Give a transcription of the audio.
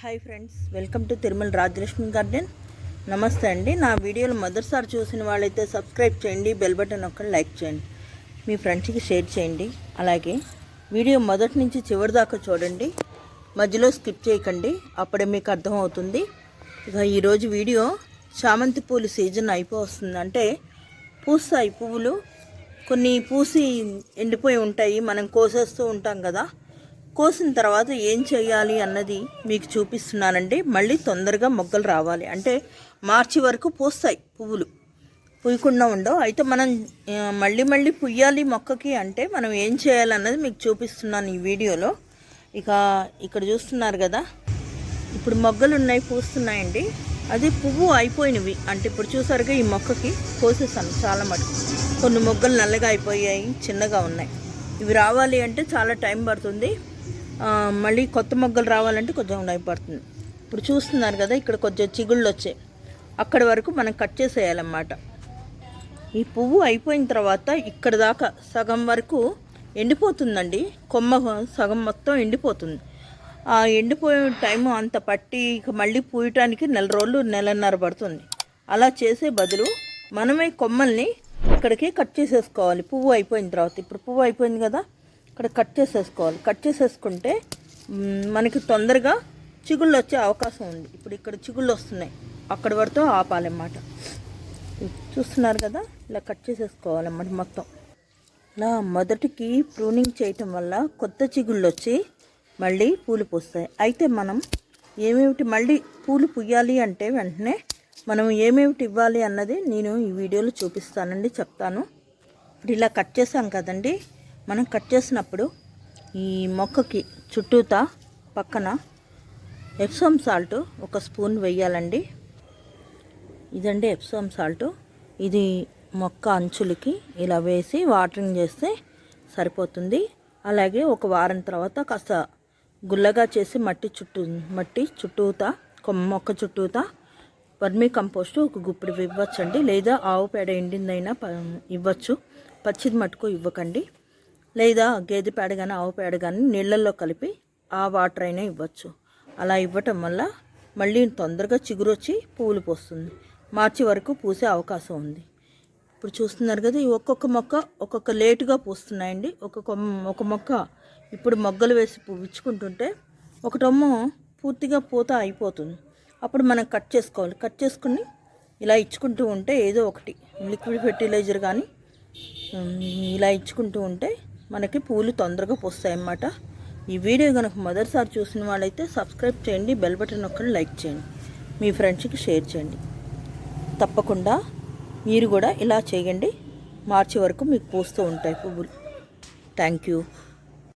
Hi friends, welcome to Tirumala Rajalakshmi garden. నమస్తే అండి. నా వీడియోలు మొదటిసారి చూసిన వాళ్ళైతే సబ్స్క్రైబ్ చేయండి, బెల్ బటన్ ఒక్కటి లైక్ చేయండి, మీ ఫ్రెండ్స్కి షేర్ చేయండి. అలాగే వీడియో మొదటి నుంచి చివరి దాకా చూడండి, మధ్యలో స్కిప్ చేయకండి, అప్పుడే మీకు అర్థమవుతుంది. ఇక ఈరోజు వీడియో చామంతి పూలు సీజన్ అయిపోతుంది. అంటే పూస్తాయి పువ్వులు, కొన్ని పూసి ఎండిపోయి ఉంటాయి, మనం కోసేస్తూ ఉంటాం కదా. కోసిన తర్వాత ఏం చేయాలి అన్నది మీకు చూపిస్తున్నానండి. మళ్ళీ తొందరగా మొగ్గలు రావాలి అంటే మార్చి వరకు పూస్తాయి పువ్వులు, పూయకుండా ఉండవు. అయితే మనం మళ్ళీ పుయ్యాలి మొక్కకి అంటే మనం ఏం చేయాలన్నది మీకు చూపిస్తున్నాను ఈ వీడియోలో. ఇక ఇక్కడ చూస్తున్నారు కదా, ఇప్పుడు మొగ్గలు ఉన్నాయి, పూస్తున్నాయండి. అది పువ్వు అయిపోయినవి అంటే ఇప్పుడు చూసారుగా, ఈ మొక్కకి కోసేసాను చాలా మటుకు. కొన్ని మొగ్గలు నల్లగా అయిపోయాయి, చిన్నగా ఉన్నాయి. ఇవి రావాలి అంటే చాలా టైం పడుతుంది. మళ్ళీ కొత్త మొగ్గలు రావాలంటే కొంచెం టైం పడుతుంది. ఇప్పుడు చూస్తున్నారు కదా, ఇక్కడ కొంచెం చిగుళ్ళు వచ్చాయి, అక్కడి వరకు మనం కట్ చేసేయాలన్నమాట. ఈ పువ్వు అయిపోయిన తర్వాత ఇక్కడ దాకా సగం వరకు ఎండిపోతుందండి. కొమ్మ సగం మొత్తం ఎండిపోతుంది. ఆ ఎండిపోయే టైము అంత పట్టి ఇక మళ్ళీ పూయటానికి నెలన్నర పడుతుంది. అలా చేసే బదులు మనమే కొమ్మల్ని ఇక్కడికి కట్ చేసేసుకోవాలి పువ్వు అయిపోయిన తర్వాత. ఇప్పుడు పువ్వు అయిపోయింది కదా, ఇక్కడ కట్ చేసేసుకోవాలి. కట్ చేసేసుకుంటే మనకి తొందరగా చిగుళ్ళు వచ్చే అవకాశం ఉంది. ఇప్పుడు ఇక్కడ చిగుళ్ళు వస్తున్నాయి, అక్కడి వరకు ఆపాలన్నమాట. చూస్తున్నారు కదా, ఇలా కట్ చేసేసుకోవాలన్నమాట మొత్తం. ఇలా మొదటికి ప్రూనింగ్ చేయటం వల్ల కొత్త చిగుళ్ళు వచ్చి మళ్ళీ పూలు పూస్తాయి. అయితే మనం ఏమేమిటి మళ్ళీ పూలు పుయ్యాలి అంటే వెంటనే మనం ఏమేమిటి ఇవ్వాలి అన్నది నేను ఈ వీడియోలో చూపిస్తానండి, చెప్తాను. ఇప్పుడు ఇలా కట్ చేసాం కదండి, మనం కట్ చేసినప్పుడు ఈ మొక్కకి చుట్టూతా పక్కన ఎప్సమ్ సాల్ట్ ఒక స్పూన్ వేయాలండి. ఇదండి ఎప్సమ్ సాల్ట్. ఇది మొక్క అంచులకి ఇలా వేసి వాటరింగ్ చేస్తే సరిపోతుంది. అలాగే ఒక వారం తర్వాత కాస్త గుల్లగా చేసి మట్టి చుట్టూతా మొక్క చుట్టూతా వర్మీ కంపోస్టు ఒక గుప్పిడి ఇవ్వచ్చండి. లేదా ఆవు పేడ ఎండిందైనా ఇవ్వచ్చు, పచ్చిది మట్టుకు ఇవ్వకండి. లేదా గేదె పేడ కానీ ఆవు పేడ కానీ నీళ్ళల్లో కలిపి ఆ వాటర్ అయినా ఇవ్వచ్చు. అలా ఇవ్వటం వల్ల మళ్ళీ తొందరగా చిగురు వచ్చి పువ్వులు పోస్తుంది. మార్చి వరకు పూసే అవకాశం ఉంది. ఇప్పుడు చూస్తున్నారు కదా, ఈ ఒక్కొక్క మొక్క ఒక్కొక్క లేటుగా పూస్తున్నాయండి. ఒక మొక్క ఇప్పుడు మొగ్గలు వేసి పువ్వించుకుంటుంటే ఒకటేమో పూర్తిగా పూత అయిపోతుంది. అప్పుడు మనం కట్ చేసుకోవాలి. కట్ చేసుకుని ఇలా ఇచ్చుకుంటూ ఉంటే ఏదో ఒకటి లిక్విడ్ ఫెర్టిలైజర్ కానీ ఇలా ఇచ్చుకుంటూ ఉంటే మనకి పూలు తొందరగా పూస్తాయి అన్నమాట. ఈ వీడియో కనుక మొదటిసారి చూసిన వాళ్ళైతే సబ్స్క్రైబ్ చేయండి, బెల్ బటన్ ఒక్కటి లైక్ చేయండి, మీ ఫ్రెండ్స్కి షేర్ చేయండి. తప్పకుండా మీరు కూడా ఇలా చేయండి. మార్చి వరకు మీకు పూస్తూ ఉంటాయి పువ్వులు. Thank you.